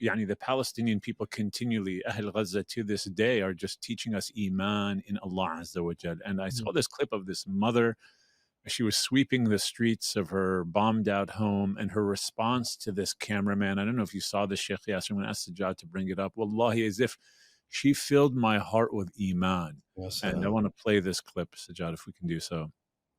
Yani the Palestinian people continually, Ahl Gaza, to this day are just teaching us Iman in Allah Azza wa Jal. And I saw this clip of this mother. She was sweeping the streets of her bombed out home, and her response to this cameraman, I don't know if you saw the Shaykh Yasir, I'm going to ask Sajjad to bring it up. Wallahi, as if she filled my heart with Iman. And I want to play this clip, Sajjad, if we can do so.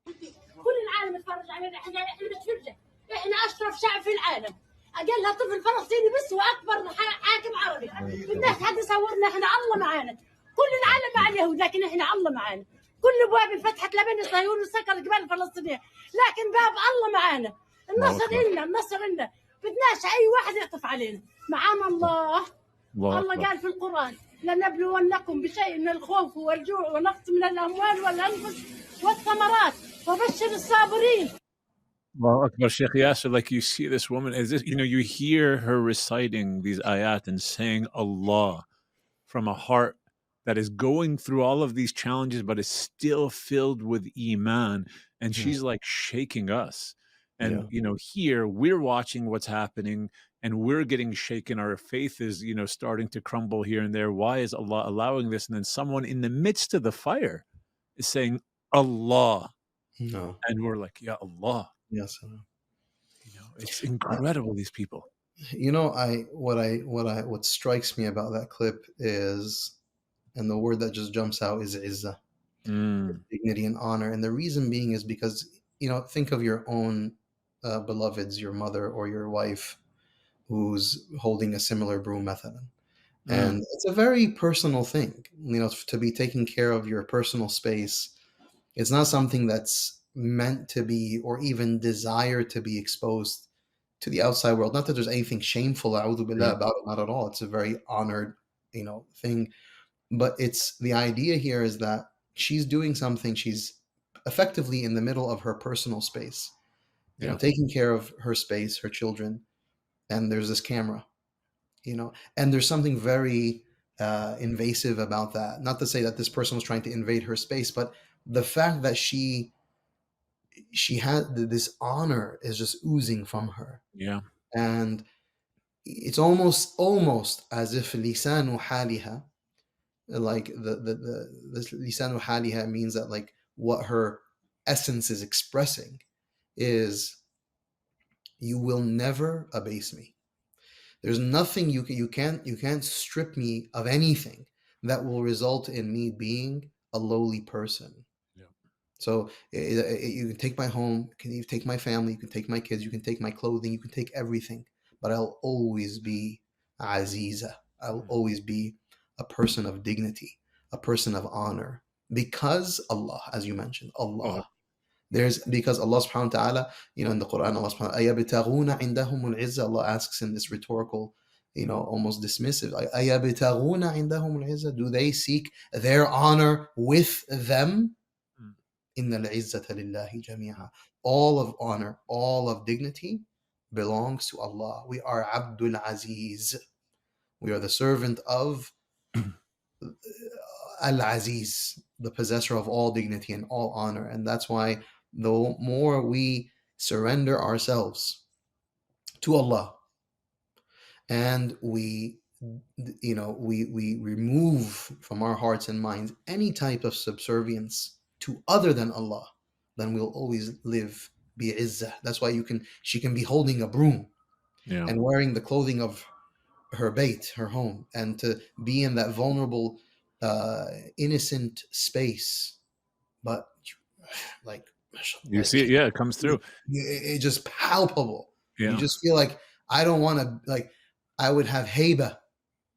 كل العالم اتفرج علينا، احنا بتفرجه، احنا اشرف شعب في العالم، اقلها طفل فلسطيني بس واكبر حاكم عربي، بدناش حد يصورنا، احنا الله معانا، كل العالم مع اليهود لكن احنا الله معانا، كل ابواب انفتحت لبني صهيون وسكر الجبال الفلسطينيه، لكن باب الله معانا، النصر إلنا، النصر إلنا، بدناش اي واحد يعطف علينا، معانا الله. الله قال في القرآن لنبلونكم بشيء من الخوف والجوع ونقص من الأموال والأنفس والثمرات وبشر الصابرين. Well, Akbar Shaykh Yasir, like you see this woman, as this, you hear her reciting these ayat and saying Allah from a heart that is going through all of these challenges, but is still filled with Iman. And she's like shaking us. And, here we're watching what's happening and we're getting shaken. Our faith is, starting to crumble here and there. Why is Allah allowing this? And then someone in the midst of the fire is saying, Allah. No. And we're like, Ya Allah. Yes. It's incredible, these people. What strikes me about that clip is, and the word that just jumps out is izzah, dignity and honor. And the reason being is because, think of your own beloveds, your mother or your wife who's holding a similar broom method. And it's a very personal thing, to be taking care of your personal space. It's not something that's meant to be or even desire to be exposed to the outside world. Not that there's anything shameful a'udhu billah about it, not at all. It's a very honored, thing. But it's the idea here is that she's doing something. She's effectively in the middle of her personal space, taking care of her space, her children, and there's this camera, and there's something very invasive about that. Not to say that this person was trying to invade her space, but the fact that she had this honor is just oozing from her. Yeah. And it's almost as if lisanu haliha, like the lisanu haliha means that like what her essence is expressing is, you will never abase me. There's nothing you can't strip me of anything that will result in me being a lowly person. So you can take my home, you can take my family, you can take my kids, you can take my clothing, you can take everything, but I'll always be aziza. I'll always be a person of dignity, a person of honor, because Allah, as you mentioned, Allah. Because Allah subhanahu wa ta'ala, in the Quran, Allah subhanahu wa ta'ala, Allah asks in this rhetorical, almost dismissive, do they seek their honor with them? Inna al-izzata lillahi jami'a. All of honor, all of dignity belongs to Allah. We are Abdul Aziz. We are the servant of Al-Aziz, the possessor of all dignity and all honor. And that's why the more we surrender ourselves to Allah and we remove from our hearts and minds any type of subservience to other than Allah, then we'll always live bi'izzah. That's why she can be holding a broom and wearing the clothing of her bayt, her home, and to be in that vulnerable, innocent space. But like, you see it, it comes through. It's just palpable. Yeah. You just feel like, I don't want to, I would have haiba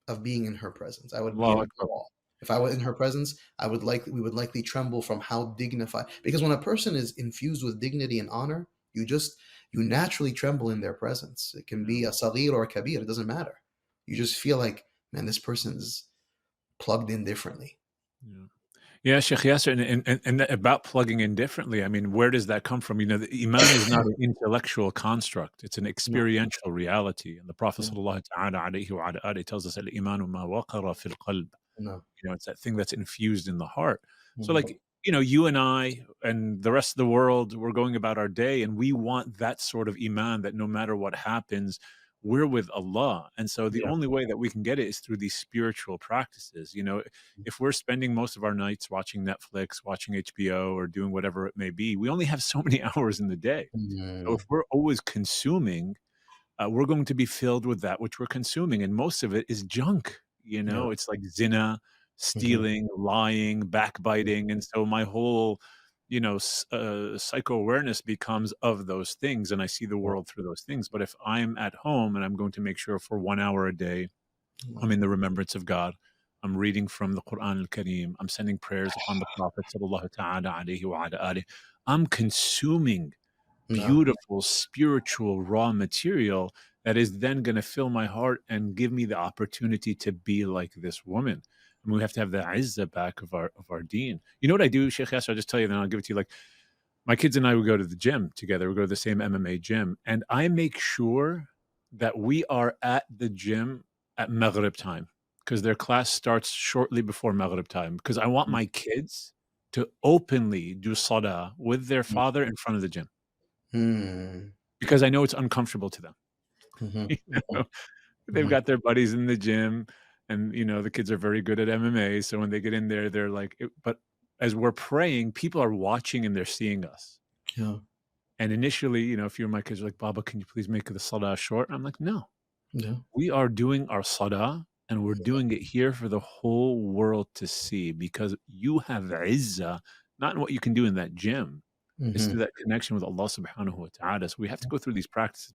of being in her presence. I would be in awe. If I were in her presence, we would likely tremble from how dignified. Because when a person is infused with dignity and honor, you naturally tremble in their presence. It can be a saghir or a kabir, it doesn't matter. You just feel like, man, this person's plugged in differently. Yeah, Shaykh Yasir, and about plugging in differently, I mean, where does that come from? The Iman is not an intellectual construct. It's an experiential reality. And the Prophet sallallahu alayhi wa alihi tells us, Al-imanu ma waqara fil qalb. It's that thing that's infused in the heart. So you and I and the rest of the world, we're going about our day and we want that sort of Iman, that no matter what happens, we're with Allah. And so the Yeah. only way that we can get it is through these spiritual practices. If we're spending most of our nights watching Netflix, watching HBO, or doing whatever it may be, we only have so many hours in the day. So if Mm. we're always consuming, we're going to be filled with that which we're consuming, and most of it is junk. Yeah. It's like zina, Mhm. stealing, lying, backbiting, and so my whole, psycho awareness becomes of those things, and I see the Yeah. world through those things. But if I'm at home and I'm going to make sure for 1 hour a day I'm Yeah. in the remembrance of God. I'm reading from the Quran al-Kareem. I'm sending prayers upon the Prophet sallallahu ta'ala alayhi wa ala alihi. I'm consuming Yeah. beautiful spiritual raw material that is then going to fill my heart and give me the opportunity to be like this woman. And we have to have the izzah back of our deen. You know what I do, Sheikh Yasser? I'll just tell you, then I'll give it to you. Like, my kids and I would go to the gym together. We go to the same MMA gym, and I make sure that we are at the gym at Maghrib time because their class starts shortly before Maghrib time. Because I want Mm. my kids to openly do salah with their father in front of the gym Mm. because I know it's uncomfortable to them. Mhm. You Mhm. know, they've Mhm. got their buddies in the gym, and the kids are very good at MMA. So when they get in there, they're like, but as we're praying, people are watching and they're seeing us. Yeah. And initially, a few of my kids were like, Baba, can you please make the salah short? And I'm like, no, Yeah. we are doing our salah and we're doing it here for the whole world to see because you have izzah, not in what you can do in that gym. It's through Mhm. that connection with Allah subhanahu wa ta'ala. So we have to go through these practices